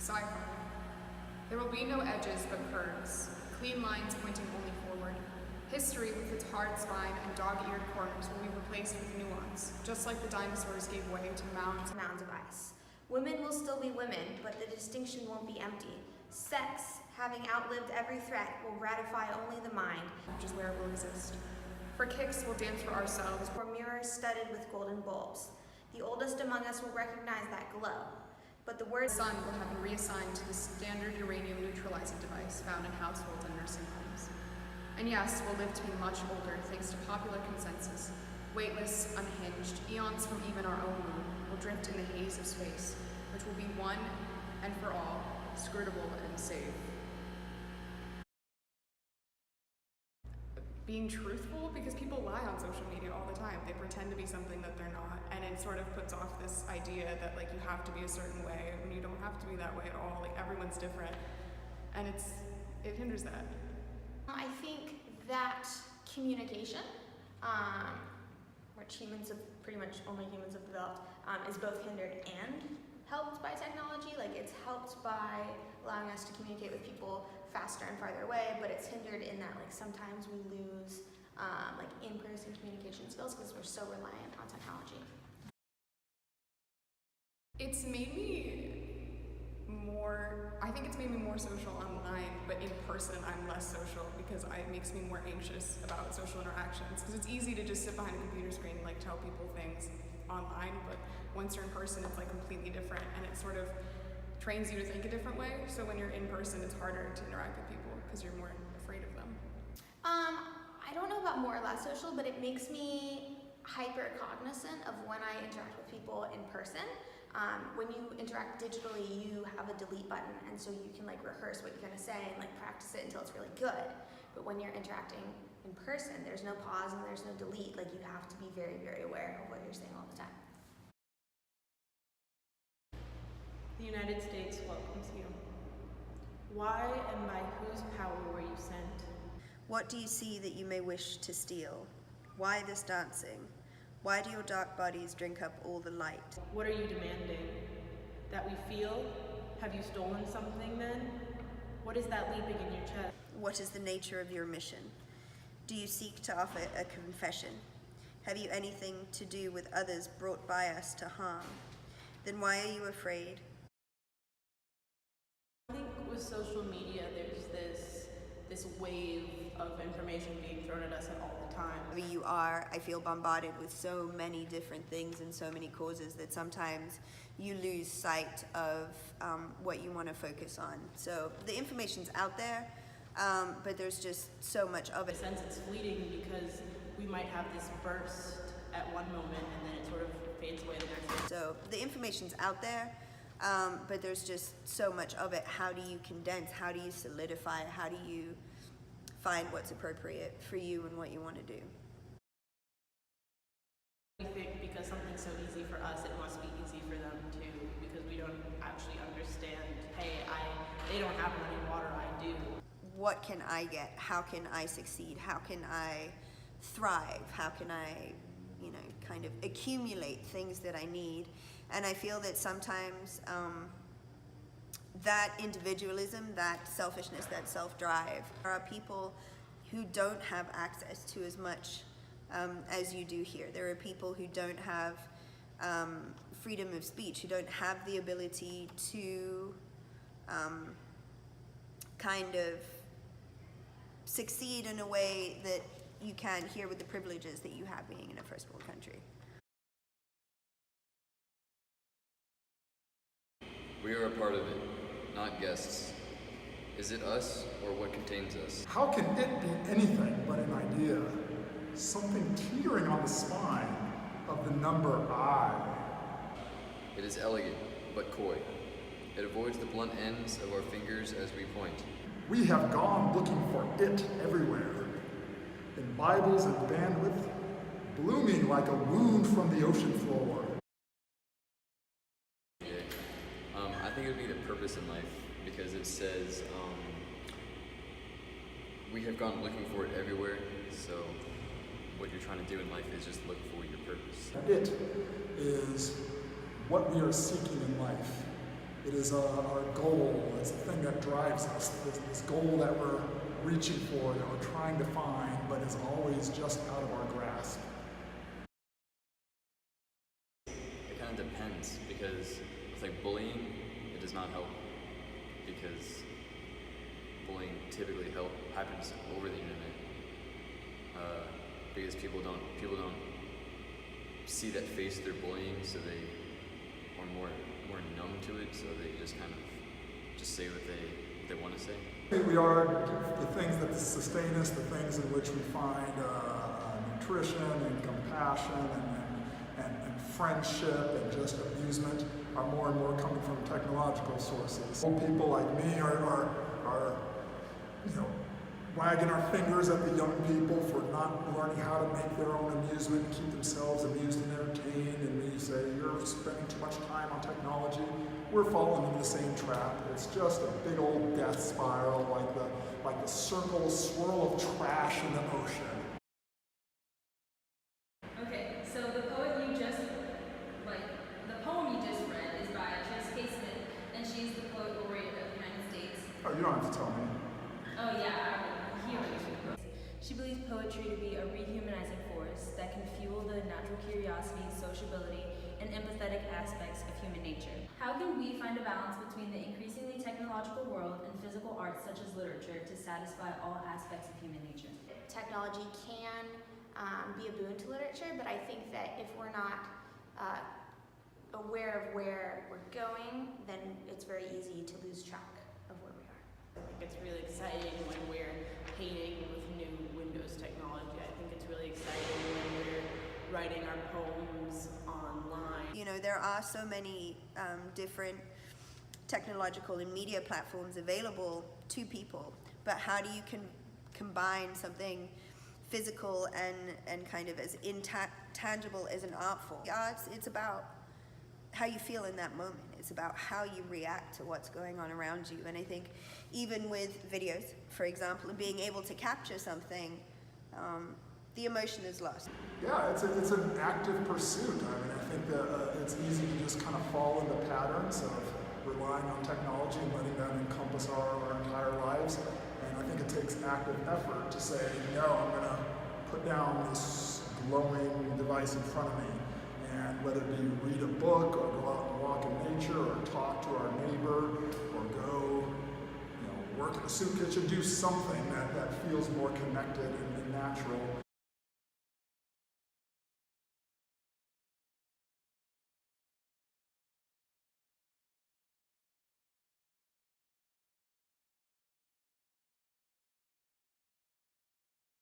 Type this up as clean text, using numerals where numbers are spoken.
Sci-fi. There will be no edges but curves, clean lines pointing only forward. History, with its hard spine and dog-eared corners, will be replaced with nuance, just like the dinosaurs gave way to mounds of ice. Women will still be women, but the distinction won't be empty. Sex, having outlived every threat, will ratify only the mind, which is where it will exist. For kicks, we'll dance for ourselves, or mirrors studded with golden bulbs. The oldest among us will recognize that glow, but the word sun will have been reassigned to the standard uranium neutralizing device found in households and nursing homes. And yes, we'll live to be much older thanks to popular consensus. Weightless, unhinged, eons from even our own moon will drift in the haze of space, which will be one and for all, scrutable and safe. Being truthful, because people lie on social media all the time. They pretend to be something that they're not, and it sort of puts off this idea that like you have to be a certain way when you don't have to be that way at all. Like everyone's different, and it hinders that. I think that communication, which only humans have developed, is both hindered and helped by technology. Like it's helped by allowing us to communicate with people faster and farther away, but it's hindered in that like sometimes we lose like in-person communication skills because we're so reliant on technology. It's made me I think it's made me more social online, but in person I'm less social because it makes me more anxious about social interactions, because it's easy to just sit behind a computer screen and like tell people things online, but once you're in person it's like completely different, and it sort of trains you to think a different way. So when you're in person it's harder to interact with people because you're more afraid of them. I don't know about more or less social, but it makes me hyper cognizant of when I interact with people in person. When you interact digitally, you have a delete button, and so you can like rehearse what you're gonna say and like practice it until it's really good. But when you're interacting in person, there's no pause and there's no delete. Like you have to be very, very aware of what you're saying all the time. The United States welcomes you. Why and by whose power were you sent? What do you see that you may wish to steal? Why this dancing? Why do your dark bodies drink up all the light? What are you demanding? That we feel? Have you stolen something then? What is that leaping in your chest? What is the nature of your mission? Do you seek to offer a confession? Have you anything to do with others brought by us to harm? Then why are you afraid? I think with social media, there's this wave of information being thrown at us at all the time. You are, I feel, bombarded with so many different things and so many causes that sometimes you lose sight of what you want to focus on. So the information's out there, but there's just so much of it. In a sense, it's fleeting because we might have this burst at one moment and then it sort of fades away the next day. So the information's out there, but there's just so much of it. How do you condense? How do you solidify? How do you find what's appropriate for you and what you want to do? We think because something's so easy for us, it must be easy for them too, because we don't actually understand, hey, they don't have running water, I do. What can I get? How can I succeed? How can I thrive? How can I, kind of accumulate things that I need? And I feel that sometimes that individualism, that selfishness, that self-drive, there are people who don't have access to as much as you do here. There are people who don't have freedom of speech, who don't have the ability to kind of succeed in a way that you can here with the privileges that you have being in a first world country. We are a part of it, not guests. Is it us or what contains us? How can it be anything but an idea? Something teetering on the spine of the number I. It is elegant, but coy. It avoids the blunt ends of our fingers as we point. We have gone looking for it everywhere. In Bibles and bandwidth, blooming like a wound from the ocean floor. I think it would be the purpose in life, because it says we have gone looking for it everywhere, so what you're trying to do in life is just look for your purpose. It is what we are seeking in life. It is our goal. It's the thing that drives us. This goal that we're reaching for, that we're trying to find, but is always just out of our grasp. It kind of depends, because with like bullying, it does not help, because bullying typically happens over the internet, because people don't see that face they're bullying, so they are more numb to it, so they just kind of just say what they want to say. We are the things that sustain us, the things in which we find nutrition and compassion and friendship and just amusement are more and more coming from technological sources. People like me are wagging our fingers at the young people for not learning how to make their own amusement and keep themselves amused and entertained, and we say, you're spending too much time on technology. We're falling into the same trap. It's just a big old death spiral, like the swirl of trash in the ocean. Okay, so the poem you just read is by Chase K. Smith, and she's the poet laureate of the United States. Oh, you don't have to tell me. Oh yeah, I hear what you. She believes poetry to be a rehumanizing force that can fuel the natural curiosity, sociability, and empathetic aspects of human nature. How can we find a balance between the increasingly technological world and physical arts such as literature to satisfy all aspects of human nature? Technology can be a boon to literature, but I think that if we're not aware of where we're going, then it's very easy to lose track of where we are. I think it's really exciting when we're painting with new Windows technology. I think it's really exciting when we're writing our poems online. You know, there are so many different technological and media platforms available to people, but how do you combine something physical and kind of as intangible as an art form? Arts, it's about how you feel in that moment. It's about how you react to what's going on around you. And I think even with videos, for example, and being able to capture something, the emotion is lost. Yeah, it's an active pursuit. I mean, I think that it's easy to just kind of fall into patterns of relying on technology and letting that encompass our entire lives. And I think it takes active effort to say, no, I'm going to put down this glowing device in front of me, and whether it be read a book or go out and walk in nature or talk to our neighbor or go work in a soup kitchen, do something that feels more connected and natural.